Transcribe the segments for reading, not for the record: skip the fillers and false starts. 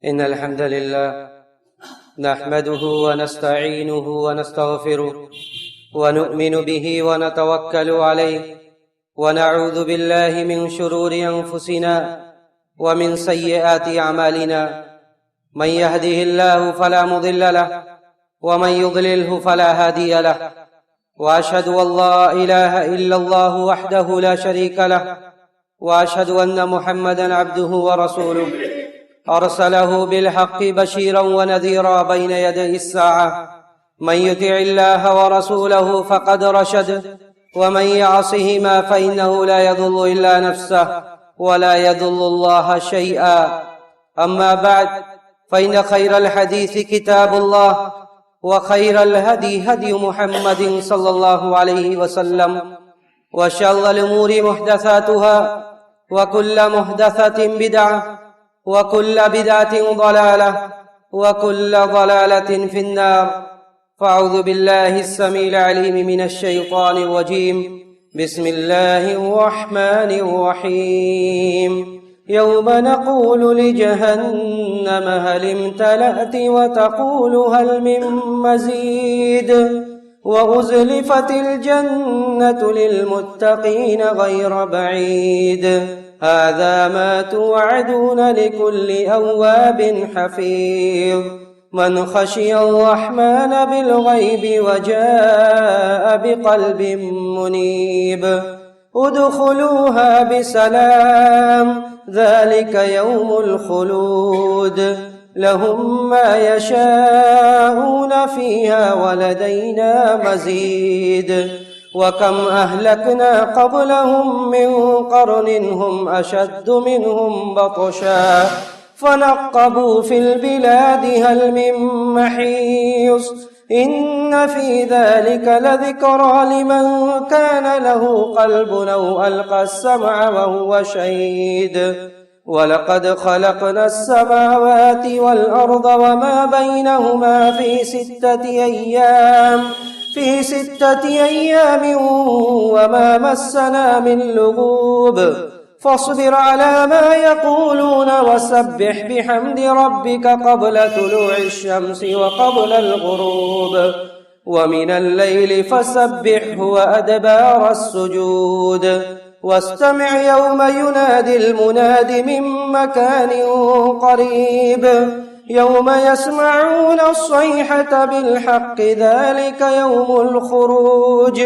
إن الحمد لله نحمده ونستعينه ونستغفره ونؤمن به ونتوكل عليه ونعوذ بالله من شرور أنفسنا ومن سيئات أعمالنا. من يهده الله فلا مضل له ومن يضلله فلا هادي له، وأشهد أن لا إله إلا الله وحده لا شريك له، وأشهد أن محمدا عبده ورسوله أرسله بالحق بشيرا ونذيرا بين يدي الساعة. من يطع الله ورسوله فقد رشد، ومن يعصهما فإنه لا يضل إلا نفسه ولا يضل الله شيئا. أما بعد، فإن خير الحديث كتاب الله، وخير الهدي هدي محمد صلى الله عليه وسلم، وشر الأمور محدثاتها، وكل محدثة بدعة، وكل بدعة ضلالة، وكل ضلالة في النار. فأعوذ بالله السميع العليم من الشيطان الرجيم. بسم الله الرحمن الرحيم. يوم نقول لجهنم هل امتلأت وتقول هل من مزيد، وأزلفت الجنة للمتقين غير بعيد. هذا ما توعدون لكل أواب حفيظ. من خشي الرحمن بالغيب وجاء بقلب منيب. ادخلوها بسلام، ذلك يوم الخلود. لهم ما يشاءون فيها ولدينا مزيد. وكم أهلكنا قبلهم من قرن هم أشد منهم بطشا فنقبوا في البلاد هل من محيص. إن في ذلك لذكرى لمن كان له قلب أو ألقى السمع وهو شهيد. ولقد خلقنا السماوات والأرض وما بينهما في ستة أيام وما مسنا من لغوب. فاصبر على ما يقولون وسبح بحمد ربك قبل طلوع الشمس وقبل الغروب، ومن الليل فسبحه وأدبار السجود. واستمع يوم ينادي المناد من مكان قريب. يوم يسمعون الصيحة بالحق، ذلك يوم الخروج.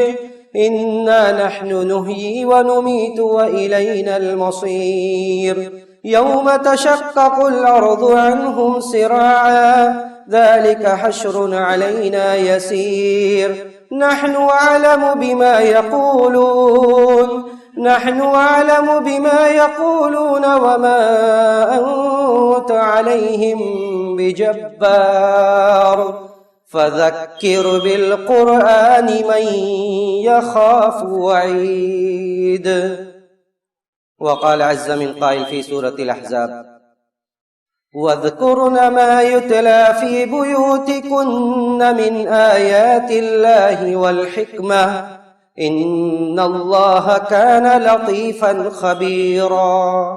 إنا نحن نحيي ونميت وإلينا المصير. يوم تشقق الأرض عنهم سراعا، ذلك حشر علينا يسير. نحن أعلم بما يقولون وما أنت عليهم بجبار. فذكر بالقرآن من يخاف وعيد. وقال عز من قائل في سورة الأحزاب: واذكرن ما يتلى في بيوتكن من آيات الله والحكمة إن الله كان لطيفا خبيرا.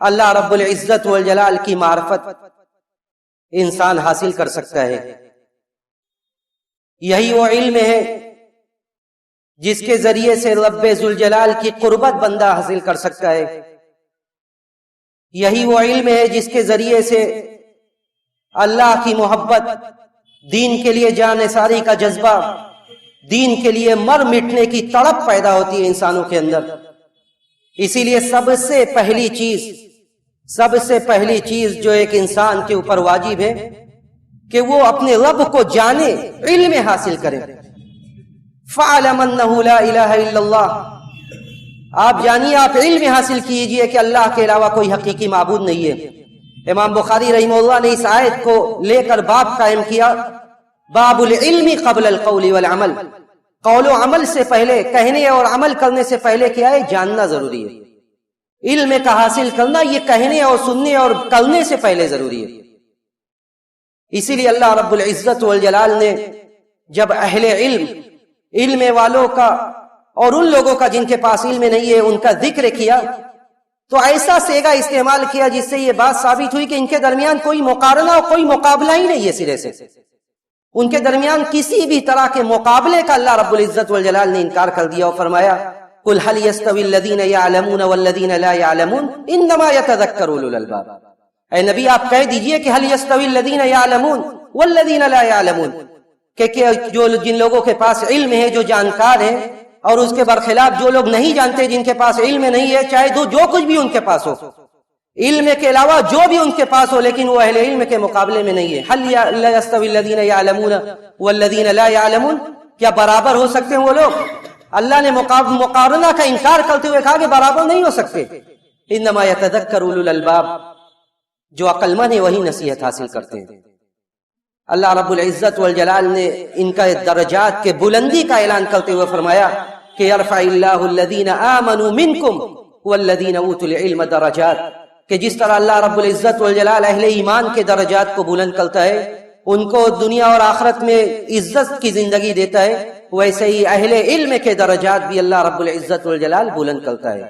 اللہ رب العزت والجلال کی معرفت انسان حاصل کر سکتا ہے۔ یہی وہ علم ہے جس کے ذریعے سے رب ذوالجلال کی قربت بندہ حاصل کر سکتا ہے۔ یہی وہ علم ہے جس کے ذریعے سے اللہ کی محبت، دین کے لیے جان نثاری کا جذبہ، دین کے لیے مر مٹنے کی تڑپ پیدا ہوتی ہے انسانوں کے اندر۔ اسی لیے سب سے پہلی چیز جو ایک انسان کے اوپر واجب ہے کہ وہ اپنے رب کو جانے، علم حاصل کرے۔ فَاعْلَمْ أَنَّهُ لَا إِلَهَ إِلَّا اللَّهُ، آپ جانیے، آپ علم حاصل کیجئے کہ اللہ کے علاوہ کوئی حقیقی معبود نہیں ہے۔ امام بخاری رحمہ اللہ نے اس آیت کو لے کر باب قائم کیا، باب العلم قبل القول والعمل، قول و عمل سے پہلے، کہنے اور عمل کرنے سے پہلے کیا ہے؟ جاننا ضروری ہے۔ علم کا حاصل کرنا یہ کہنے اور سننے اور کرنے سے پہلے ضروری ہے۔ اسی لیے اللہ رب العزت والجلال نے جب اہل علم والوں کا اور ان لوگوں کا جن کے پاس علم نہیں ہے ان کا ذکر کیا تو ایسا سیگا استعمال کیا جس سے یہ بات ثابت ہوئی کہ ان کے درمیان کوئی مقارنہ اور کوئی مقابلہ ہی نہیں ہے سرے سے۔ ان کے درمیان کسی بھی طرح کے مقابلے کا اللہ رب العزت والجلال نے انکار کر دیا اور فرمایا قُلْ هَلْ يَسْتَوِي الَّذِينَ يَعْلَمُونَ وَالَّذِينَ لَا يَعْلَمُونَ إِنَّمَا يَتَذَكَّرُ أُولُو الْأَلْبَابِ۔ اے نبی آپ کہہ دیجئے کہ هَلْ يَسْتَوِي الَّذِينَ يَعْلَمُونَ وَالَّذِينَ لَا يَعْلَمُونَ، کہ جو جن لوگوں کے پاس علم ہے، جو جانکار ہیں، اور اس کے برخلاف جو لوگ نہیں جانتے، جن کے پاس علم نہیں ہے، چاہے جو کچھ بھی ان کے پاس ہو، علم کے علاوہ جو بھی ان کے پاس ہو، لیکن وہ اہل علم کے مقابلے میں نہیں ہے۔ هَلْ يَسْتَوِي الَّذِينَ يَعْلَمُونَ وَالَّذِينَ لَا يَعْلَمُونَ، کیا برابر ہو سکتے ہیں وہ لوگ؟ اللہ نے مقارنہ کا انکار کرتے ہوئے کہا کہ برابر نہیں ہو سکتے۔ انما یتذکر اولو الالباب، جو عقل مند ہیں وہی نصیحت حاصل کرتے ہیں۔ اللہ رب العزت والجلال نے ان کا درجات کے بلندی کا اعلان کرتے ہوئے فرمایا کہ یرفع اللہ الذین آمنوا منکم والذین اوتوا العلم درجات، کہ جس طرح اللہ رب العزت والجلال اہل ایمان کے درجات کو بلند کرتا ہے، ان کو دنیا اور آخرت میں عزت کی زندگی دیتا ہے، ویسے ہی اہل علم کے درجات بھی اللہ رب العزت والجلال بلند کرتا ہے۔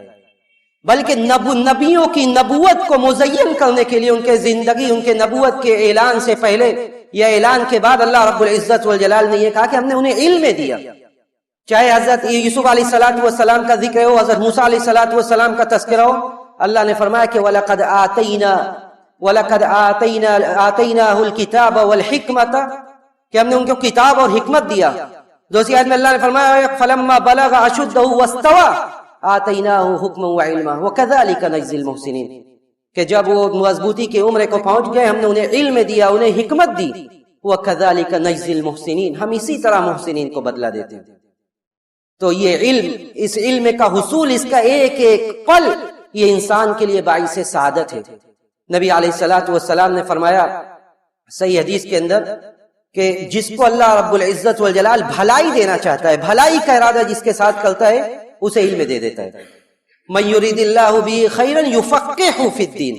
بلکہ نبیوں کی نبوت کو مزین کرنے کے لیے ان کے زندگی، ان کے نبوت کے اعلان سے پہلے یا اعلان کے بعد اللہ رب العزت والجلال نے یہ کہا کہ ہم نے انہیں علم دیا۔ چاہے حضرت یوسف علیہ السلام کا ذکر ہو، حضرت موسیٰ علیہ السلام کا تذکرہ ہو، اللہ نے فرمایا کہ وَلَقَدْ آتَيْنَاهُ الْكِتَابَ وَالْحِكْمَةَ، کہ ہم نے ان کو کتاب اور حکمت دیا۔ دوسری آیت میں اللہ نے فرمایا فَلَمَّا بَلَغَ أَشُدَّهُ وَاسْتَوَىٰ آتَيْنَاهُ حُكْمًا وَعِلْمًا وَكَذَلِكَ نَجْزِي الْمُحْسِنِينَ، کہ جب وہ مضبوطی کی عمر کو پہنچ گئے ہم نے انہیں علم دیا، انہیں حکمت دی۔ وَكَذَلِكَ نَجْزِي الْمُحْسِنِينَ، ہم اسی طرح محسنین کو بدلہ دیتے ہیں۔ تو یہ علم، اس علم کا حصول، اس کا ایک ایک پل یہ انسان کے لیے باعث سعادت ہے۔ نبی علیہ السلام نے فرمایا صحیح حدیث کے اندر کہ جس کو اللہ رب العزت والجلال بھلائی دینا چاہتا ہے، بھلائی کا ارادہ جس کے ساتھ کرتا ہے، اسے علم دے دیتا ہے۔ مَن يُرِدِ اللَّهُ بِهِ خَيْرًا يُفَقِّهْهُ فِي الدِّينِ،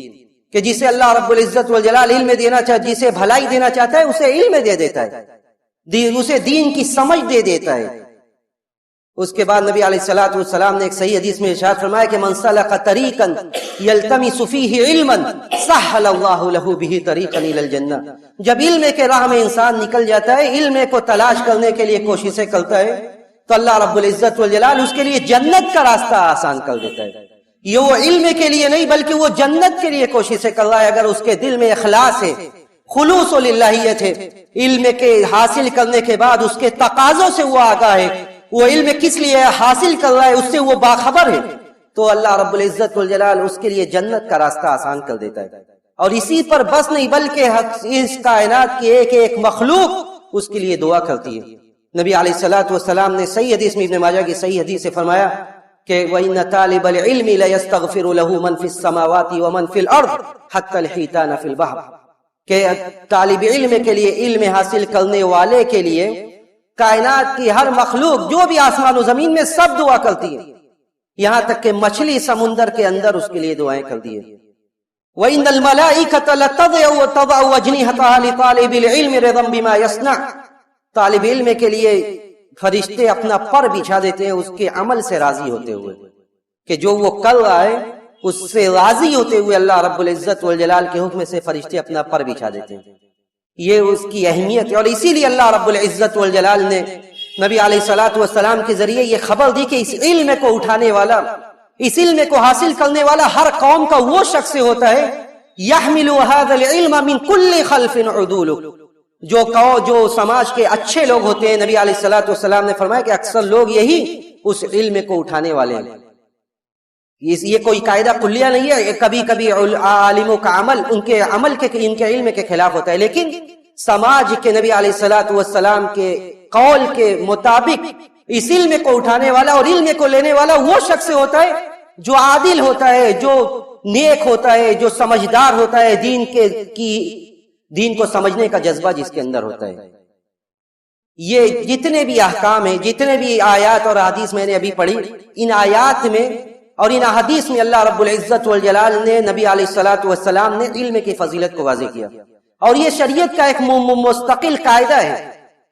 کہ جسے اللہ رب العزت والجلال علم دینا چاہتا، جسے بھلائی دینا چاہتا ہے اسے علم دے دیتا ہے، اسے دین کی سمجھ دے دیتا ہے۔ اس کے بعد نبی علیہ السلام نے ایک صحیح حدیث میں ارشاد فرمایا کہ من سلک طریقا یلتمس فیہ علما سہل اللہ لہ بہ طریقا الی الجنہ، جب علم کے راہ میں انسان نکل جاتا ہے، علم کو تلاش کرنے کے لیے کوششیں کرتا ہے، تو اللہ رب العزت والجلال اس کے لیے جنت کا راستہ آسان کر دیتا ہے۔ یہ وہ علم کے لیے نہیں بلکہ وہ جنت کے لیے کوششیں کر رہا ہے، اگر اس کے دل میں اخلاص ہے، خلوص و للہیت ہے، علم کے حاصل کرنے کے بعد اس کے تقاضوں سے وہ آگاہ ہے، وہ علم کس لیے حاصل کر رہا ہے اس سے وہ باخبر ہے، تو اللہ رب العزت والجلال اس کے لیے جنت کا راستہ آسان کر دیتا ہے۔ اور اسی پر بس نہیں بلکہ اس کائنات کی ایک ایک مخلوق اس کے لیے دعا کرتی ہے۔ نبی علیہ السلام نے صحیح حدیث میں ابن ماجہ کی صحیح حدیث سے فرمایا کہ وَإِنَّ طَالِبَ الْعِلْمِ لَيَسْتَغْفِرُ لَهُ مَنْ فِي السَّمَاوَاتِ وَمَنْ فِي الْأَرْضِ حَتَّى الْحِيتَانَ فِي الْبَحْرِ، کہ طالب علم کے لیے، علم حاصل کرنے والے کے لیے کائنات کی ہر مخلوق جو بھی آسمان و زمین میں سب دعا کرتی ہے، یہاں تک کہ مچھلی سمندر کے اندر اس کے لیے دعائیں کرتی ہے۔ وَإِنَّ الْمَلَائِكَةَ لَتَضِعُ وَتَضَعُ أَجْنِحَتَهَا لِطَالِبِ الْعِلْمِ رِضًا بِمَا يَصْنَعُ، طالب علم کے لیے فرشتے اپنا پر بچھا دیتے ہیں اس کے عمل سے راضی ہوتے ہوئے، کہ جو وہ کر رہا ہے اس سے راضی ہوتے ہوئے اللہ رب العزت والجلال کے حکم سے فرشتے اپنا پر بچھا دیتے ہیں. یہ اس کی اہمیت ہے، اور اسی لیے اللہ رب العزت والجلال نے نبی علیہ الصلوۃ والسلام کے ذریعے یہ خبر دی کہ اس علم کو اٹھانے والا، اس علم کو حاصل کرنے والا ہر قوم کا وہ شخص ہوتا ہے یحمل هذا العلم من كل خلف عدول. جو سماج کے اچھے لوگ ہوتے ہیں، نبی علیہ الصلوۃ والسلام نے فرمایا کہ اکثر لوگ یہی اس علم کو اٹھانے والے ہیں. یہ کوئی قاعدہ کلیہ نہیں ہے. کبھی کبھی عالموں کا عمل ان کے علم کے خلاف ہوتا ہے، لیکن سماج کے نبی علیہ الصلوۃ والسلام کے قول کے مطابق اس علم کو اٹھانے والا اور علم کو لینے والا وہ شخص ہوتا ہے جو عادل ہوتا ہے، جو نیک ہوتا ہے، جو سمجھدار ہوتا ہے، دین کو سمجھنے کا جذبہ جس کے اندر ہوتا ہے. یہ جتنے بھی احکام ہیں، جتنے بھی آیات اور حدیث میں نے ابھی پڑھی، ان آیات میں اور ان احادیث میں اللہ رب العزت والجلال نے، نبی علیہ الصلوۃ والسلام نے علم کی فضیلت کو واضح کیا. اور یہ شریعت کا ایک مستقل قاعدہ ہے.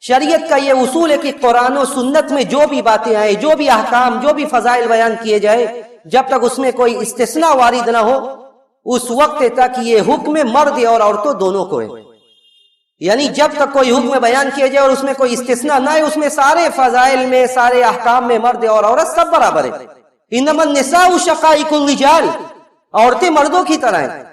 شریعت کا یہ اصول ہے کہ قرآن و سنت میں جو بھی باتیں آئیں، جو بھی احکام، جو بھی فضائل بیان کیے جائے، جب تک اس میں کوئی استثناء وارد نہ ہو، اس وقت تک یہ حکم مرد اور عورتوں دونوں کو ہے. یعنی جب تک کوئی حکم بیان کیا جائے اور اس میں کوئی استثناء نہ ہے، اس میں سارے فضائل میں، سارے احکام میں مرد اور عورت سب برابر ہے. انما النساء شقائق الرجال، عورتیں مردوں کی طرح ہیں.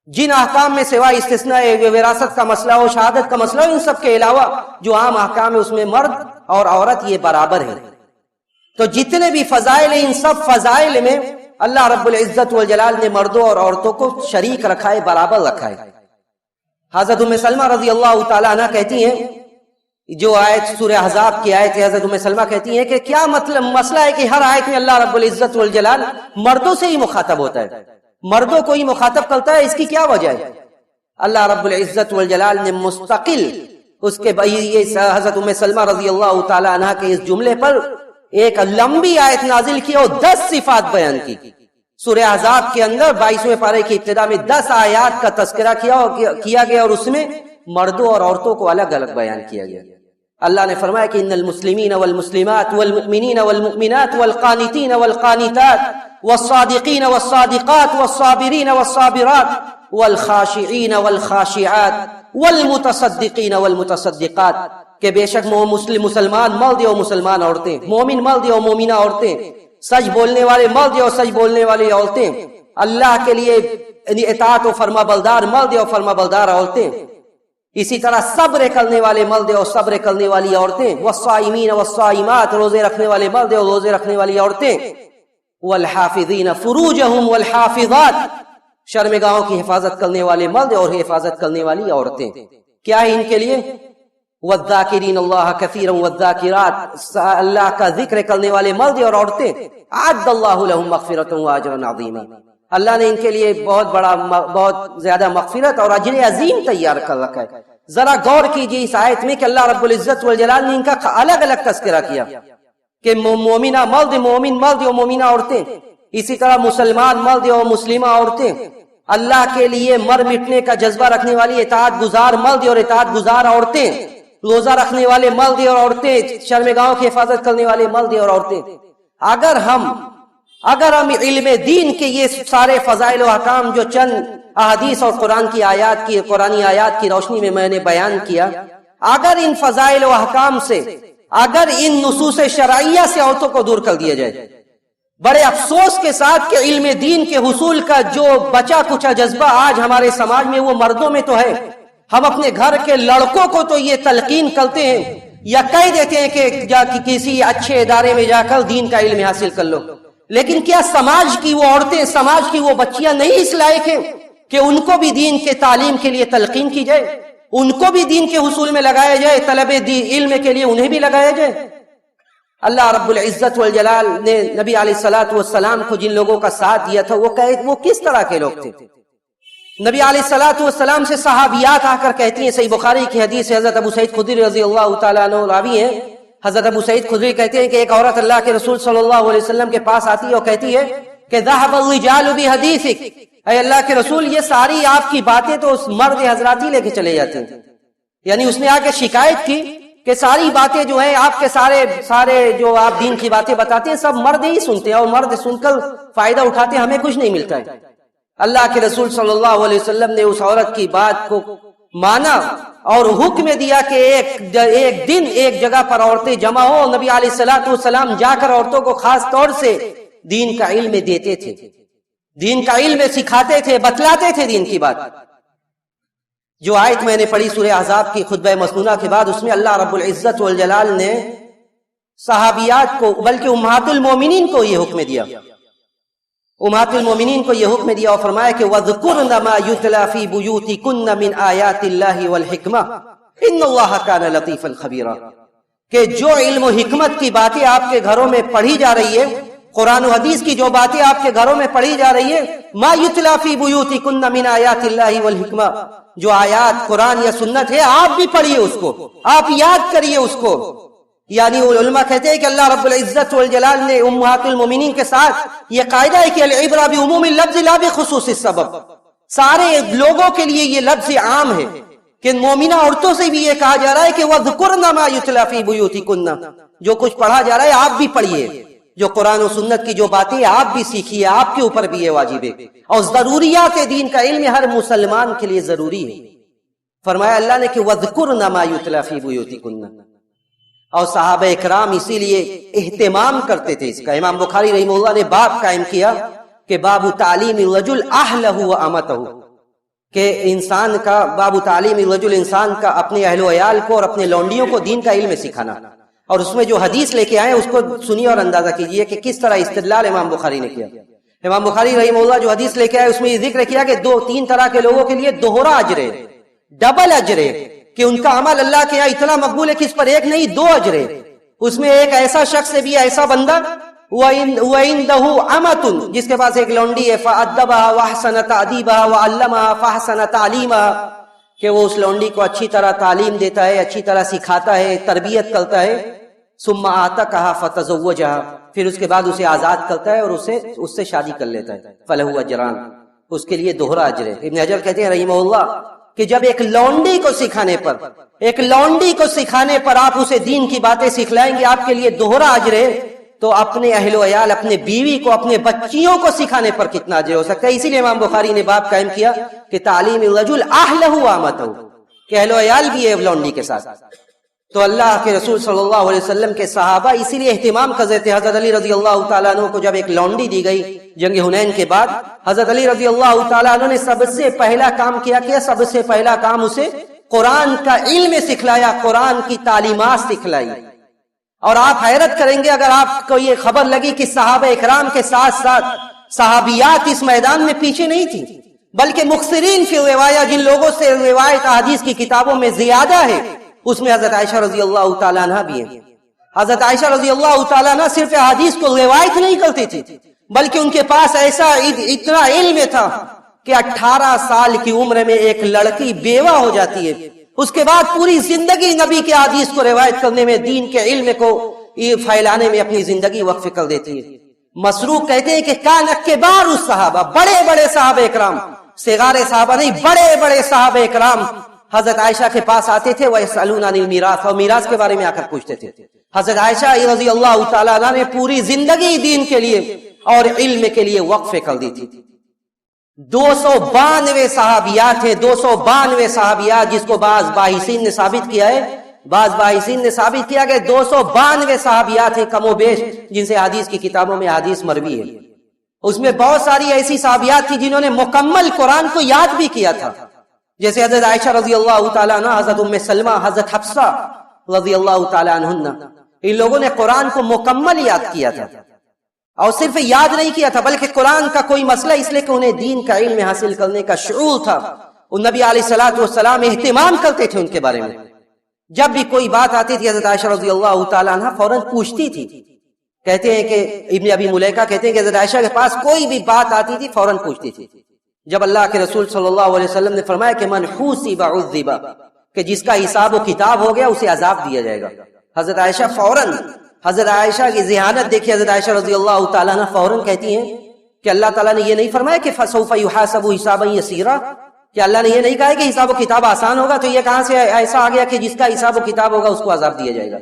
جن احکام میں سوائے استثناء وراثت کا مسئلہ ہو، شہادت کا مسئلہ ہو، ان سب کے علاوہ جو عام احکام ہے اس میں مرد اور عورت یہ برابر ہے. تو جتنے بھی فضائل ہیں، ان سب فضائل میں اللہ رب العزت والجلال نے مردوں اور عورتوں کو شریک رکھا ہے، برابر رکھا ہے. حضرت ام سلمہ رضی اللہ تعالیٰ عنہ کہتی ہیں، جو آیت سورہ احزاب کی آیت ہے، حضرت ام سلمہ کہتی ہیں کہ کیا مطلب مسئلہ ہے کہ ہر آیت میں اللہ رب العزت والجلال مردوں سے ہی مخاطب ہوتا ہے، مردوں کو ہی مخاطب کرتا ہے، اس کی کیا وجہ ہے؟ اللہ رب العزت والجلال نے مستقل اس کے حضرت ام سلمہ رضی اللہ تعالیٰ عنہ کے اس جملے پر ایک لمبی آیت نازل کی اور 10 صفات بیان کی. سورہ احزاب کے اندر 22ویں پارے کی ابتدا میں 10 آیات کا تذکرہ کیا گیا اور اس میں مردوں اور عورتوں کو الگ الگ بیان کیا گیا. اللہ نے فرمایا کہ ان المسلمین والمسلمات والمؤمنین والمؤمنات والقانتین والقانتات والصادقین والصادقات والصابرین والصابرات والخاشعین والخاشعات والمتصدقین والمتصدقات، کہ بے شک مسلمان مرد اور مسلمان عورتیں، مومن مرد اور مومنہ عورتیں، سچ بولنے والے مرد اور سچ بولنے والی عورتیں، اللہ کے لیے اطاعت و فرما بردار مرد اور فرما بردار عورتیں، اسی طرح صبر کرنے والے مرد اور صبر کرنے والی عورتیں، والصائمین والصائمات، روزے رکھنے والے مرد اور روزے رکھنے والی عورتیں، والحافظین فروجہم والحافظات، شرمگاہوں کی حفاظت کرنے والے مرد اور حفاظت کرنے والی عورتیں. کیا ہے ان کے لیے؟ والذاکرین اللہ کثیرا والذاکرات، اللہ کا ذکر کرنے والے مرد اور عورتیں، اعد اللہ لہم مغفرۃ واجرا عظیما، اللہ نے ان کے لیے بہت زیادہ مغفرت اور اجر عظیم تیار کر رکھا ہے. ذرا غور کیجیے اس آیت میں کہ اللہ رب العزت والجلال نے ان کا الگ الگ تذکرہ کیا کہ مومنہ مرد، مومن مرد اور مومنہ عورتیں، اسی طرح مسلمان مرد اور مسلمہ عورتیں، اللہ کے لیے مر مٹنے کا جذبہ رکھنے والی اطاعت گزار مرد اور اطاعت گزار عورتیں، روزہ رکھنے والے مرد اور عورتیں، شرمگاہوں کی حفاظت کرنے والے مرد اور عورتیں. اگر ہم علم دین کے یہ سارے فضائل و احکام جو چند احادیث اور قرآنی آیات کی روشنی میں نے بیان کیا، اگر ان فضائل و احکام سے، اگر ان نصوص شرعیہ سے عورتوں کو دور کر دیا جائے، بڑے افسوس کے ساتھ کہ علم دین کے حصول کا جو بچا کچا جذبہ آج ہمارے سماج میں وہ مردوں میں تو ہے. ہم اپنے گھر کے لڑکوں کو تو یہ تلقین کرتے ہیں یا کہہ دیتے ہیں کہ کسی اچھے ادارے میں جا کر دین کا علم حاصل کر لو، لیکن کیا سماج کی وہ عورتیں، سماج کی وہ بچیاں نہیں اس لائق ہیں کہ ان کو بھی دین کے تعلیم کے لیے تلقین کی جائے، ان کو بھی دین کے حصول میں لگایا جائے، طلب علم کے لیے انہیں بھی لگایا جائے؟ اللہ رب العزت والجلال نے نبی علیہ الصلوۃ والسلام کو جن لوگوں کا ساتھ دیا تھا وہ کس طرح کے لوگ تھے؟ نبی علیہ الصلوۃ والسلام سے صحابیات آ کر کہتی ہیں، صحیح بخاری کی حدیث ہے، حضرت ابو سعید خدری رضی اللہ تعالیٰ عنہ راوی ہیں. حضرت ابو سعید خدری کہتے ہیں کہ ایک عورت اللہ کے رسول صلی اللہ علیہ وسلم کے پاس آتی ہے اور کہتی ہے کہ ذهب الرجال بحدیثک، اے اللہ کے رسول یہ ساری آپ کی باتیں تو اس مرد حضرات ہی لے کے چلے جاتے ہیں. یعنی اس نے آ کے شکایت کی کہ ساری باتیں جو ہیں آپ کے سارے جو آپ دین کی باتیں بتاتے ہیں سب مرد ہی سنتے ہیں، اور مرد سن کر فائدہ اٹھاتے ہیں، ہمیں کچھ نہیں ملتا ہے۔ اللہ کے رسول صلی اللہ علیہ وسلم نے اس عورت کی بات کو مانا اور حکم دیا کہ ایک دن ایک جگہ پر عورتیں جمع ہو۔ نبی علیہ الصلوۃ والسلام جا کر عورتوں کو خاص طور سے دین کا علم دیتے تھے، دین کا علم سکھاتے تھے، بتلاتے تھے دین کی بات۔ جو آیت میں نے پڑھی سورہ احزاب کی خطبہ مسنونہ کے بعد، اس میں اللہ رب العزت والجلال نے صحابیات کو بلکہ امہات المومنین کو یہ حکم دیا، امہات المومنین کو یہ حکم دیا اور فرمایا کہ وَذْكُرْنَ مَا يُتْلَى فِي بُيُوتِكُنَّ مِنْ آيَاتِ اللَّهِ وَالْحِكْمَةِ إِنَّ اللَّهَ كَانَ لَطِيفًا خَبِيرًا، کہ جو علم و حکمت کی باتیں آپ کے گھروں میں پڑھی جا رہی ہے، قرآن و حدیث کی جو باتیں آپ کے گھروں میں پڑھی جا رہی ہے، مَا يُتْلَى فِي بُيُوتِكُنَّ مِنْ آيَاتِ اللَّهِ وَالْحِكْمَةِ، جو آیات قرآن یا سنت ہے آپ بھی پڑھیے اس کو، آپ یاد کریے اس کو۔ یعنی علماء کہتے ہیں کہ اللہ رب العزت والجلال نے امہات المومنین کے ساتھ یہ قاعدہ ہے کہ العبرہ بعموم اللفظ لا بخصوص السبب، سارے لوگوں کے لیے یہ لفظ عام ہے کہ مومنہ عورتوں سے بھی یہ کہا جا رہا ہے کہ وَذْكُرْنَ مَا يُتْلَى فِي بُيُوتِكُنَّ، جو کچھ پڑھا جا رہا ہے آپ بھی پڑھیے، جو قرآن و سنت کی جو باتیں آپ بھی سیکھیے، آپ کے اوپر بھی یہ واجب ہے، اور ضروریات دین کا علم ہر مسلمان کے لیے ضروری ہے۔ فرمایا اللہ نے کہ وَذْكُرْنَ مَا يُتْلَى فِي بُيُوتِكُنَّ، اور صحابہ اکرام اسی لیے اہتمام کرتے تھے اس کا۔ امام بخاری رحمہ اللہ نے باب قائم کیا کہ باب تعلیم الرجل اہلہ و امتہ، کہ انسان کا باب تعلیم الرجل، انسان کا اپنے اہل و عیال کو اور اپنے لونڈیوں کو دین کا علم سکھانا۔ اور اس میں جو حدیث لے کے آئے اس کو سنیے اور اندازہ کیجئے کہ کس طرح استدلال امام بخاری نے کیا۔ امام بخاری رحمہ اللہ جو حدیث لے کے آئے اس میں یہ ذکر کیا کہ تین طرح کے لوگوں کے لیے دوہرا اجر ہے، ڈبل اجر ہے، کہ ان کا عمل اللہ کے یہاں اتنا مقبول ہے کہ اس پر ایک نہیں دو اجر ہے۔ اس میں ایک ایسا شخص بھی، ایسا بندہ وَعِنْدَهُ عَمَةٌ، جس کے پاس ایک لونڈی ہے، فَأَدَّبَهَا وَأَحْسَنَ تَأْدِيبَهَا وَعَلَّمَهَا فَأَحْسَنَ تَعْلِيمَهَا، کہ وہ اس لونڈی کو اچھی طرح تعلیم دیتا ہے، اچھی طرح سکھاتا ہے، تربیت کرتا ہے۔ ثُمَّ أَعْتَقَهَا فَتَزَوَّجَهَا، پھر اس کے بعد اسے آزاد کرتا ہے اور اس سے شادی کر لیتا ہے، فَلَهُ أَجْرَانِ، اس کے لیے دوہرا اجر ہے۔ ابن حجر کہتے ہیں رحمہ اللہ کہ جب ایک لونڈی کو سکھانے پر آپ اسے دین کی باتیں سکھلائیں گے، آپ کے لیے دوہرا اجر ہے، تو اپنے اہل و عیال، اپنے بیوی کو، اپنے بچیوں کو سکھانے پر کتنا اجر ہو سکتا ہے۔ اسی لیے امام بخاری نے باب قائم کیا کہ تعلیم الرجل اہلہ و امتہ، کہ اہل و عیال بھی ہے لونڈی کے ساتھ۔ تو اللہ کے رسول صلی اللہ علیہ وسلم کے صحابہ اسی لیے اہتمام کر رہے تھے۔ حضرت علی رضی اللہ تعالیٰ عنہ کو جب ایک لونڈی دی گئی جنگ حنین کے بعد، حضرت علی رضی اللہ تعالیٰ عنہ نے سب سے پہلا کام کیا، سب سے پہلا کام اسے قرآن کا علم سکھلایا، قرآن کی تعلیمات سکھلائی۔ اور آپ حیرت کریں گے اگر آپ کو یہ خبر لگی کہ صحابہ اکرام کے ساتھ ساتھ صحابیات اس میدان میں پیچھے نہیں تھی، بلکہ مکثرین فی روایہ، جن لوگوں سے روایت حدیث کی کتابوں میں زیادہ ہے، اس میں حضرت عائشہ رضی اللہ تعالیٰ عنہ بھی ہیں۔ حضرت عائشہ رضی اللہ تعالیٰ عنہ صرف حدیث کو روایت نہیں کرتی تھی، بلکہ ان کے پاس ایسا اتنا علم تھا کہ 18 سال کی عمر میں ایک لڑکی بیوہ ہو جاتی ہے، اس کے بعد پوری زندگی نبی کے حدیث کو روایت کرنے میں، دین کے علم کو پھیلانے میں اپنی زندگی وقف کر دیتی ہے۔ مسروق کہتے ہیں کہ کان کبار الصحابہ، بڑے بڑے صحابہ اکرام، صغار صحابہ نہیں، بڑے بڑے صحابہ اکرام حضرت عائشہ کے پاس آتے تھے، وَيَسْأَلُونَ عَنِ الْمِيرَاثِ، اور میراث کے بارے میں آ کر پوچھتے تھے۔ حضرت عائشہ رضی اللہ تعالیٰ عنہ نے پوری زندگی دین کے لیے اور علم کے لیے وقف کر دی تھی۔ 292 صحابیات ہیں، 292 صحابیات، جس کو بعض باحثین نے ثابت کیا ہے، بعض باحثین نے ثابت کیا کہ 292 صحابیات ہیں کم و بیش، جن سے حدیث کی کتابوں میں حدیث مروی ہے۔ اس میں بہت ساری ایسی صحابیات تھی جنہوں نے مکمل قرآن کو یاد بھی کیا تھا، جیسے حضرت عائشہ رضی اللہ تعالیٰ عنہ، حضرت ام سلمہ، حضرت حفصہ رضی اللہ تعالیٰ عنہن، ان لوگوں نے قرآن کو مکمل یاد کیا تھا، اور صرف یاد نہیں کیا تھا بلکہ قرآن کا کوئی مسئلہ، اس لیے کہ انہیں دین کا علم حاصل کرنے کا شعور تھا، اور نبی علیہ الصلوۃ والسلام اہتمام کرتے تھے ان کے بارے میں۔ جب بھی کوئی بات آتی تھی حضرت عائشہ رضی اللہ تعالیٰ عنہ فوراً پوچھتی تھی۔ کہتے ہیں کہ ابن ابی ملیکہ کہتے ہیں کہ حضرت عائشہ کے پاس کوئی بھی بات آتی تھی فوراً پوچھتی تھی۔ جب اللہ کے رسول صلی اللہ علیہ وسلم نے فرمایا کہ من حوسب عذب، کہ جس کا حساب و کتاب ہو گیا اسے عذاب دیا جائے گا، حضرت عائشہ فوراً، حضرت عائشہ کی ذہانت دیکھی، حضرت عائشہ رضی اللہ تعالیٰ عنہ فوراً کہتی ہیں کہ اللہ تعالیٰ نے یہ نہیں فرمایا کہ فسوف یحاسب حسابا یسیرا، کہ اللہ نے یہ نہیں کہا کہ حساب و کتاب آسان ہوگا، تو یہ کہاں سے ایسا آ گیا کہ جس کا حساب و کتاب ہوگا اس کو عذاب دیا جائے گا؟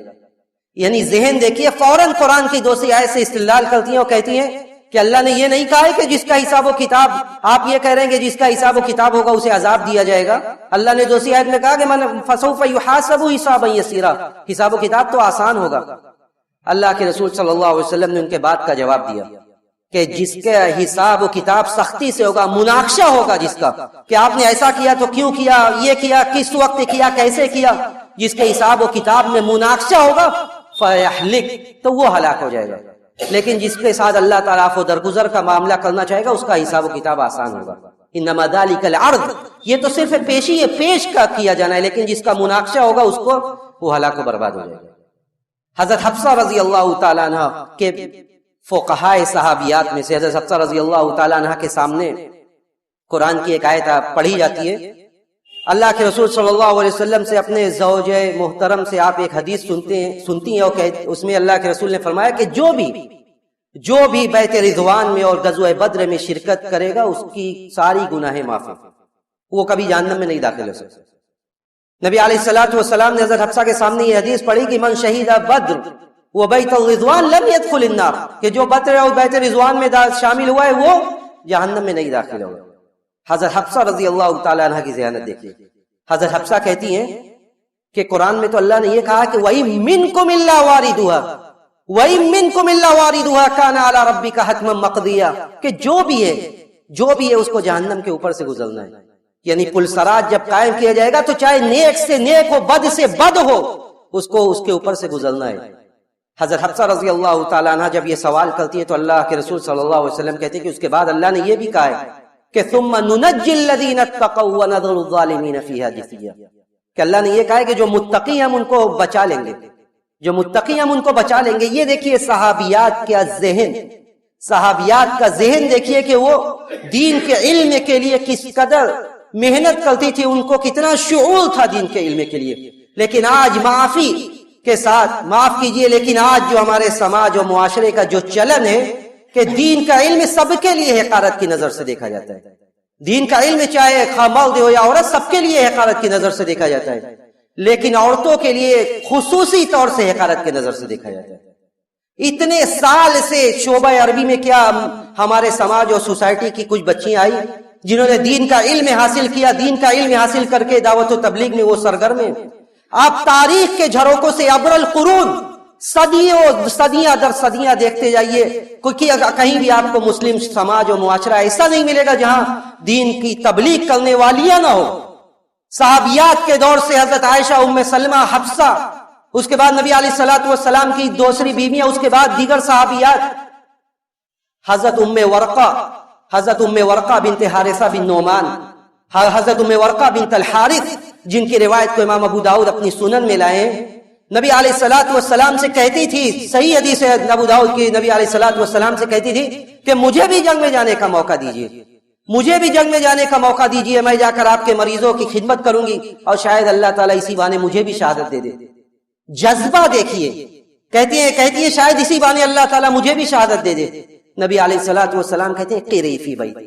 یعنی ذہن دیکھیے، فوراً قرآن کی دوسری آیت سے استدلال کرتی ہیں اور کہتی ہیں کہ اللہ نے یہ نہیں کہا ہے کہ جس کا حساب و کتاب، آپ یہ کہہ رہے ہیں کہ جس کا حساب و کتاب ہوگا اسے عذاب دیا جائے گا۔ اللہ نے دوسری آیت میں کہا کہ من فسوف یحاسب حسابا یسیرا، حساب و کتاب تو آسان ہوگا۔ اللہ کے رسول صلی اللہ علیہ وسلم نے ان کے بات کا جواب دیا کہ جس کا حساب و کتاب سختی سے ہوگا، مناقشہ ہوگا جس کا، کہ آپ نے ایسا کیا تو کیوں کیا، یہ کیا کس وقت کیا، کیسے کیا، جس کے حساب و کتاب میں مناقشہ ہوگا فیہلک، تو وہ ہلاک ہو جائے گا۔ لیکن جس کے ساتھ اللہ تعالیٰ عفو درگزر کا معاملہ کرنا چاہے گا اس کا حساب و کتاب آسان ہوگا۔ انما ذالک العرض، یہ تو صرف پیشی ہے، پیش کا کیا جانا ہے، لیکن جس کا مناقشہ ہوگا اس کو وہ ہلاک و برباد ہو جائے گا۔ حضرت حفصہ رضی اللہ تعالیٰ عنہ کے فقہائے صحابیات میں سے حضرت حفصہ رضی اللہ تعالیٰ عنہ کے سامنے قرآن کی ایک آیت پڑھی جاتی ہے۔ اللہ کے رسول صلی اللہ علیہ وسلم سے اپنے زوج محترم سے آپ ایک حدیث سنتی ہیں، اور اس میں اللہ کے رسول نے فرمایا کہ جو بھی بیت رضوان میں اور غزوہ بدر میں شرکت کرے گا اس کی ساری گناہیں معاف ہیں، وہ کبھی جہنم میں نہیں داخل ہو سکتے۔ نبی علیہ الصلوۃ والسلام نے حضرت حفصہ کے سامنے یہ حدیث پڑھی کہ من شہید بدر وبیت الرضوان لم يدخل النار، کہ جو بدر اور بیت رضوان میں شامل ہوا ہے وہ جہنم میں نہیں داخل ہوگا۔ حضرت حفصہ رضی اللہ تعالیٰ عنہ کی ذہانت دیکھیے، حضرت حفصہ کہتی ہیں کہ قرآن میں تو اللہ نے یہ کہا کہ وَإِن مِّنكُمْ إِلَّا وَارِدُهَا وَإِن مِّنكُمْ إِلَّا وَارِدُهَا كَانَ عَلَى رَبِّكَ حَتْمًا مَقْضِيًّا، کہ جو بھی ہے اس کو جہنم کے اوپر سے گزرنا ہے۔ یعنی پل سراج جب قائم کیا جائے گا تو چاہے نیک سے نیک ہو، بد سے بد ہو، اس کو اس کے اوپر سے گزرنا ہے۔ حضرت حفصہ رضی اللہ تعالیٰ عنہ جب یہ سوال کرتی ہے تو اللہ کے رسول صلی اللہ علیہ وسلم کہتے ہیں کہ اس کے بعد اللہ نے یہ بھی کہا ہے کہ ثم ننجی الذین اتقوا ونذر الظالمین فیہا جثیا، کہ اللہ نے یہ کہا ہے کہ جو متقی ہم ان کو بچا لیں گے، جو متقی ہم ان کو بچا لیں گے۔ یہ دیکھیے صحابیات کا ذہن دیکھیے کہ وہ دین کے علم کے لیے کس قدر محنت کرتی تھی، ان کو کتنا شعور تھا دین کے علم کے لیے۔ لیکن آج معافی کے ساتھ، معاف کیجئے، لیکن آج جو ہمارے سماج اور معاشرے کا جو چلن ہے کہ دین کا علم سب کے لیے حقارت کی نظر سے دیکھا جاتا ہے، دین کا علم چاہے مرد ہو یا عورت سب کے لیے حقارت کی نظر سے دیکھا جاتا ہے، لیکن عورتوں کے لیے خصوصی طور سے حقارت کی نظر سے دیکھا جاتا ہے۔ اتنے سال سے شعبہ عربی میں کیا ہمارے سماج اور سوسائٹی کی کچھ بچیاں آئی جنہوں نے دین کا علم حاصل کیا، دین کا علم حاصل کر کے دعوت و تبلیغ میں وہ سرگرم ہیں۔ آپ تاریخ کے جھروکوں سے عبر القرون صدیاں در صدیاں دیکھتے جائیے، کہیں بھی آپ کو مسلم سماج اور معاشرہ ایسا نہیں ملے گا جہاں دین کی تبلیغ کرنے والیاں نہ ہو۔ صحابیات کے دور سے حضرت عائشہ، ام سلمہ، حفصہ، اس کے بعد نبی علیہ الصلوۃ والسلام کی دوسری بیویاں، اس کے بعد دیگر صحابیات، حضرت ام ورقہ بنت حارثہ بن نعمان، حضرت ام ورقہ بنت الحارث، جن کی روایت کو امام ابو داؤد اپنی سنن میں لائے ہیں۔ نبی علیہ الصلوۃ والسلام سے کہتی تھی، صحیح حدیث ہے ابو داؤد کی، نبی علیہ الصلوۃ والسلام سے کہتی تھی کہ مجھے بھی جنگ میں جانے کا موقع دیجیے، مجھے بھی جنگ میں جانے کا موقع دیجیے، میں جا کر آپ کے مریضوں کی خدمت کروں گی اور شاید اللہ تعالیٰ اسی بہانے مجھے بھی شہادت دے دے۔ جذبہ دیکھیے، کہتی ہیں شاید اسی بہانے اللہ تعالیٰ مجھے بھی شہادت دے دے۔ نبی علیہ الصلوۃ والسلام کہتے ہیں قری فی بیت،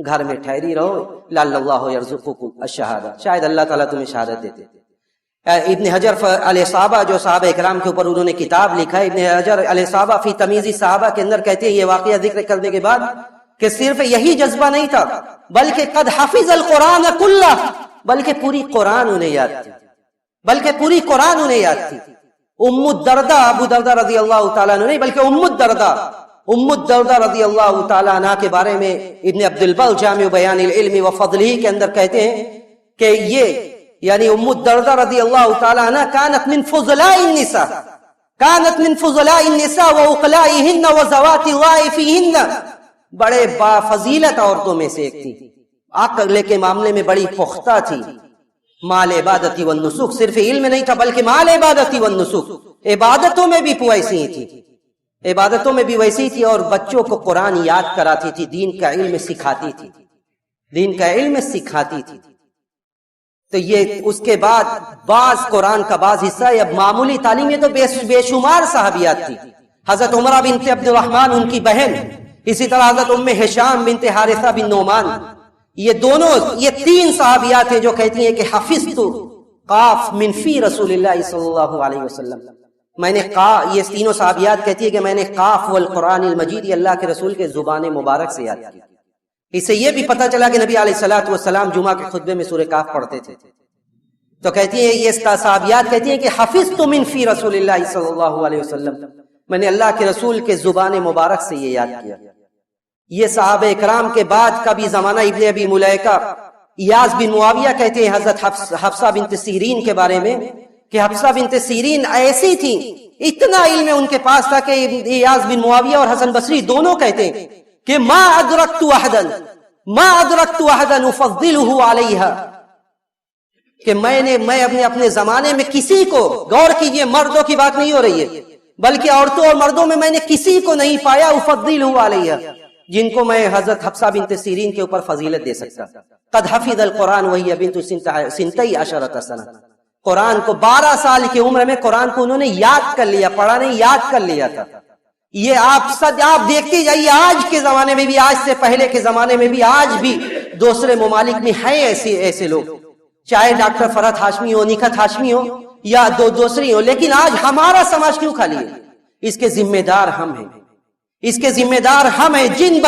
گھر میں ٹھہری رہو، لعل اللہ یرزقکم الشہادہ، شاید اللہ تعالیٰ تمہیں شہادت دیتے۔ ابن حجر علیہ صحابہ، جو صحابہ اکرام کے اوپر انہوں نے کتاب لکھا ہے، ابن حجر علیہ صحابہ فی تمیز صحابہ کے اندر کہتے ہیں یہ واقعہ ذکر کرنے کے بعد کہ صرف یہی جذبہ نہیں تھا بلکہ قد حفظ القرآن کلہ، بلکہ پوری قرآن انہیں یاد تھی، ام الدردہ، ابو دردہ رضی اللہ تعالیٰ عنہ نہیں بلکہ ام الدردہ رضی اللہ تعالیٰ عنہ کے بارے میں ابن عبد البر جامع بیان العلم و فضلہ کے اندر کہتے ہیں کہ یہ یعنی ام الدردہ رضی اللہ تعالیٰ عنہ كانت من فضلاء النساء وعقلائهن وذوات الرأي فيهن، بڑے بافضیلت عورتوں میں سے ایک تھی، عقل کے معاملے میں بڑی پختہ تھی، مال عبادتی والنسک، صرف علم نہیں تھا بلکہ مال عبادتی والنسک، عبادتوں میں بھی ویسی تھی، عبادتوں میں بھی ویسی تھی، اور بچوں کو قرآن یاد کراتی تھی، دین کا علم سکھاتی تھی۔ تو یہ اس کے بعد بعض قرآن کا بعض حصہ، اب معمولی تعلیم، یہ تو بے شمار صحابیات تھی۔ حضرت عمرہ بنت عبد الرحمن ان کی بہن، اسی طرح حضرت ام ہشام بنت حارثہ بن نعمان، یہ تین صحابیات ہیں جو کہتی ہیں کہ حفظت قاف من فی رسول اللہ صلی اللہ علیہ وسلم، میں نے یہ تینوں صحابیات کہتی ہے کہ میں نے قاف والقرآن المجید یہ اللہ کے رسول کے زبان مبارک سے یاد کی۔ اس سے یہ بھی پتہ چلا کہ نبی علیہ الصلوۃ والسلام جمعہ کے خطبے میں سورہ کاف پڑھتے تھے۔ تو کہتی ہیں یہ صحابیات کہتی ہیں کہ حفظت من فی رسول اللہ صلی اللہ علیہ وسلم، میں نے اللہ کے رسول کے زبان مبارک سے یہ یاد کیا۔ یہ صحابہ اکرام کے بعد کا بھی زمانہ ابن ابی ملیکہ، ایاز بن معاویہ کہتے ہیں حضرت حفصہ بنت سیرین کے بارے میں کہ حفصہ بنت سیرین ایسی تھی، اتنا علم ان کے پاس تھا کہ ایاز بن معاویہ اور حسن بصری دونوں کہتے ہیں کہ ما ادرکت احدا افضلہ علیہا، کہ میں اپنے زمانے میں کسی کو، غور کیجئے مردوں کی بات نہیں ہو رہی ہے بلکہ عورتوں اور مردوں میں نے کسی کو نہیں پایا افضلہ علیہا جن کو میں حضرت حفصہ بنت سیرین کے اوپر فضیلت دے سکتا۔ قد حفظ القرآن وہی بنت سنتی عشرۃ سنہ، قرآن کو 12 سال کی عمر میں قرآن کو انہوں نے یاد کر لیا، پڑھا نہیں یاد کر لیا تھا۔ یہ آپ دیکھتے جائیے آج کے زمانے میں بھی، آج سے پہلے کے زمانے میں بھی، آج بھی دوسرے ممالک میں ہیں ایسے لوگ، چاہے ڈاکٹر فرحت ہاشمی ہو، نکھت ہاشمی ہو یا دوسری ہو، لیکن آج ہمارا سماج کیوں خالی ہے؟ اس کے ذمہ دار ہم ہیں، اس کے ذمہ دار ہم ہیں۔ جن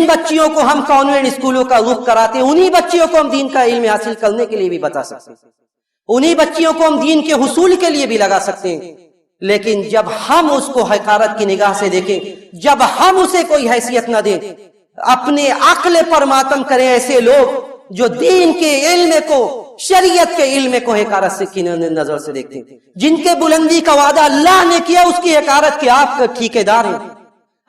بچیوں کو ہم کانوینٹ اسکولوں کا رخ کراتے ہیں، انہی بچیوں کو ہم دین کا علم حاصل کرنے کے لیے بھی بتا سکتے ہیں، انہی بچیوں کو ہم دین کے حصول کے لیے بھی لگا سکتے ہیں۔ لیکن جب ہم اس کو حقارت کی نگاہ سے دیکھیں، جب ہم اسے کوئی حیثیت نہ دیں، اپنے عقل پر ماتم کریں، ایسے لوگ جو دین کے علم کو، شریعت کے علم کو حقارت سے کی نظر سے دیکھتے ہیں، جن کے بلندی کا وعدہ اللہ نے کیا اس کی حقارت کے آپ کا ٹھیکیدار ہیں۔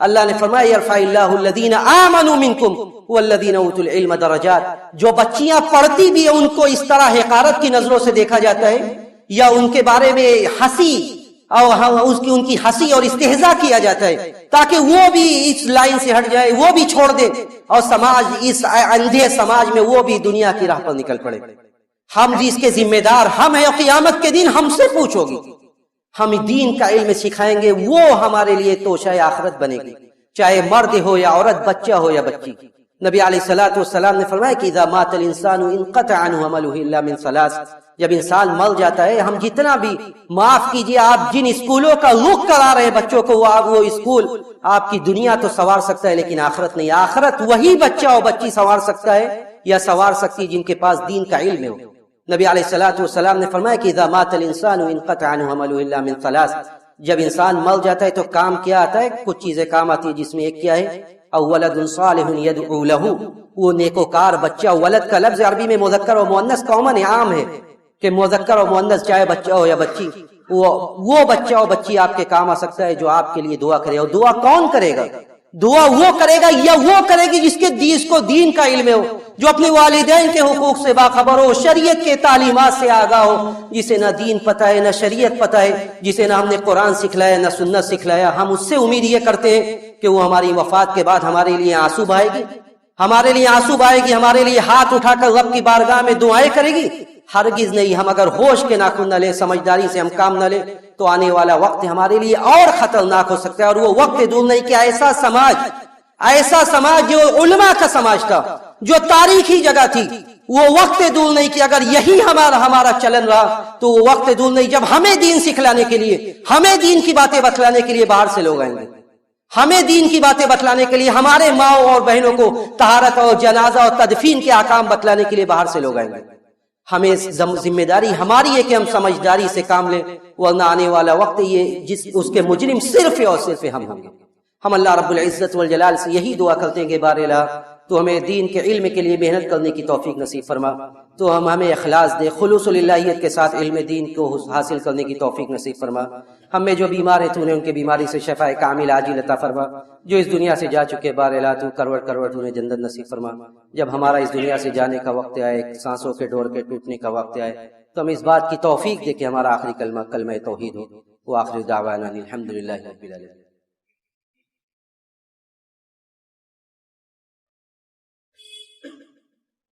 اللہ نے فرمایا یرفع اللہ الذین آمنوا منکم والذین اوتوا العلم درجات، جو بچیاں پڑھتی بھی ہیں ان کو اس طرح حقارت کی نظروں سے دیکھا جاتا ہے یا ان کے بارے میں ہنسی اور ان کی ہنسی اور استہزاء کیا جاتا ہے تاکہ وہ بھی اس لائن سے ہٹ جائے، وہ بھی چھوڑ دے اور سماج، اس اندھے سماج میں وہ بھی دنیا کی راہ پر نکل پڑے۔ ہم جس کے ذمہ دار ہم ہیں، اور قیامت کے دن ہم سے پوچھو گی، ہم دین کا علم سکھائیں گے، وہ ہمارے لیے توشہ آخرت بنے گی، چاہے مرد ہو یا عورت، بچہ ہو یا بچی۔ نبی علیہ الصلوۃ والسلام نے فرمایا کہ اذا مات الانسان انقطع عنه عمله الا من ثلاث، جب انسان مر جاتا ہے، ہم جتنا بھی، معاف کیجئے، آپ جن اسکولوں کا رخ کرا رہے ہیں بچوں کو، وہ اسکول آپ کی دنیا تو سنوار سکتا ہے لیکن آخرت نہیں۔ آخرت وہی بچہ اور بچی سنوار سکتا ہے یا سنوار سکتی جن کے پاس دین کا علم ہو۔ نبی علیہ الصلوۃ والسلام نے فرمایا کہ اذا مات الانسان انقطع عنه عمله الا من ثلاث، جب انسان مر جاتا ہے تو کام کیا آتا ہے؟ کچھ چیزیں کام آتی ہے، جس میں ایک کیا ہے؟ او ولد صالح یدعو له، وہ نیکوکار بچہ۔ ولد کا لفظ عربی میں مذکر اور مؤنث کامن ہے، عام ہے کہ مذکر اور مؤنث چاہے بچہ ہو یا بچی، وہ بچہ اور بچی آپ کے کام آ سکتا ہے جو آپ کے لیے دعا کرے۔ اور دعا کون کرے گا؟ دعا وہ کرے گا یا وہ کرے گی جس کو دین کا علم ہو، جو اپنے والدین کے حقوق سے باخبر ہو، شریعت کے تعلیمات سے آگاہ ہو، جسے نہ دین پتہ ہے نہ شریعت پتہ ہے، جسے نہ ہم نے قرآن سکھلایا نہ سنت سکھلایا۔ ہم اس سے امید یہ کرتے ہیں کہ وہ ہماری وفات کے بعد ہمارے لیے آنسو بہائے گی، ہمارے لیے آنسو بہائے گی، ہمارے لیے ہاتھ اٹھا کر رب کی بارگاہ میں دعائیں کرے گی؟ ہرگز نہیں۔ ہم اگر ہوش کے ناخن نہ لیں، سمجھداری سے ہم کام نہ لیں تو آنے والا وقت ہمارے لیے اور خطرناک ہو سکتا ہے، اور وہ وقت دور نہیں کہ ایسا سماج جو علماء کا سماج تھا، جو تاریخی جگہ تھی، وہ وقت دور نہیں کہ اگر یہی ہمارا چلن رہا تو وہ وقت دور نہیں جب ہمیں دین سکھلانے کے لیے، ہمیں دین کی باتیں بتلانے کے لیے باہر سے لوگ آئیں گے، ہمیں دین کی باتیں بتلانے کے لیے، ہمارے ماں اور بہنوں کو طہارت اور جنازہ اور تدفین کے احکام بتلانے کے لیے باہر سے لوگ آئیں گے۔ ہمیں ذمہ داری ہماری ہے کہ ہم سمجھداری سے کام لیں، ورنہ آنے والا وقت اس کے مجرم صرف اور صرف ہم ہوں گے۔ ہم اللہ رب العزت والجلال سے یہی دعا کرتے ہیں کہ بار الہ تو ہمیں دین کے علم کے لیے محنت کرنے کی توفیق نصیب فرما، تو ہمیں اخلاص دے، خلوص للہیت کے ساتھ علم دین کو حاصل کرنے کی توفیق نصیب فرما۔ ہم میں جو بیمار ہیں تو انہیں ان کے بیماری سے شفا کامل عاجل عطا فرما، جو اس دنیا سے جا چکے بار الہ تو کروٹ انہیں جنت نصیب فرما۔ جب ہمارا اس دنیا سے جانے کا وقت آئے، سانسوں کے ڈور کے ٹوٹنے کا وقت آئے، تو ہم اس بات کی توفیق دے کہ ہمارا آخری کلمہ توحید ہو۔ وآخر دعوانا الحمدللہ رب العالمین۔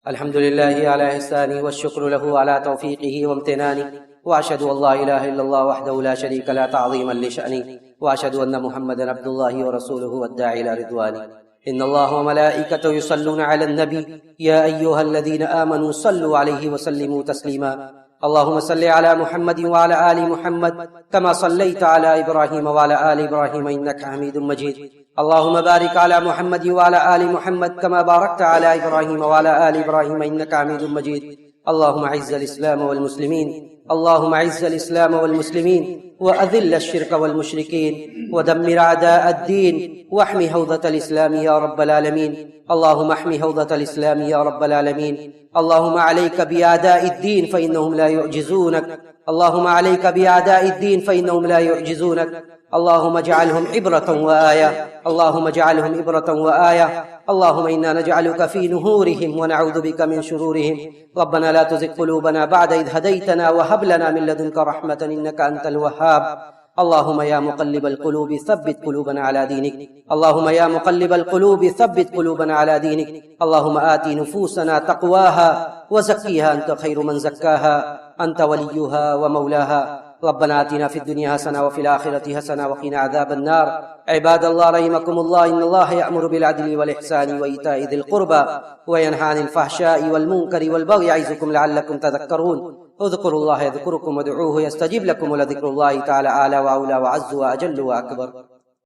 الحمد لله على إحسانه والشكر له على توفيقه وامتنانه، وأشهد أن لا إله إلا الله وحده لا شريك له تعظيما لشأنه، وأشهد أن محمدا عبد الله ورسوله والداعي إلى رضوانه۔ إن الله وملائكته يصلون على النبي يا أيها الذين آمنوا صلوا عليه وسلموا تسليما اللهم صل على محمد وعلى آل محمد كما صليت على إبراهيم وعلى آل إبراهيم إنك حميد مجيد اللهم بارك على محمد وعلى آل محمد كما باركت على إبراهيم وعلى آل إبراهيم إنك حميد مجيد اللهم أعز الإسلام والمسلمين اللهم أعز الإسلام والمسلمين وأذل الشرك والمشركين ودمر أعداء الدين واحمي حوزة الإسلام يا رب العالمين اللهم احمي حوزة الإسلام يا رب العالمين اللهم عليك بأعداء الدين فإنهم لا يعجزونك اللهم عليك بأعداء الدين فإنهم لا يعجزونك اللهم اجعلهم عبرة وآية اللهم اجعلهم عبرة وآية اللهم إنا نجعلك في نهورهم ونعوذ بك من شرورهم ربنا لا تزغ قلوبنا بعد إذ هديتنا وهب لنا من لدنك رحمة إنك أنت الوهاب اللهم يا مقلب القلوب ثبت قلوبنا على دينك اللهم يا مقلب القلوب ثبت قلوبنا على دينك اللهم آت نفوسنا تقواها وزكيها أنت خير من زكاها أنت وليها ومولاها ربنا آتنا في الدنيا حسنة وفي الآخرة حسنة وقنا عذاب النار عباد الله رحمكم الله إن الله يأمر بالعدل والإحسان وإيتاء ذي القربى وينهى عن الفحشاء والمنكر والبغي يعظكم لعلكم تذكرون اذكروا الله يذكركم وادعوه يستجب لكم ولذكر الله تعالى أعلى وأولى وأعز وأجل وأكبر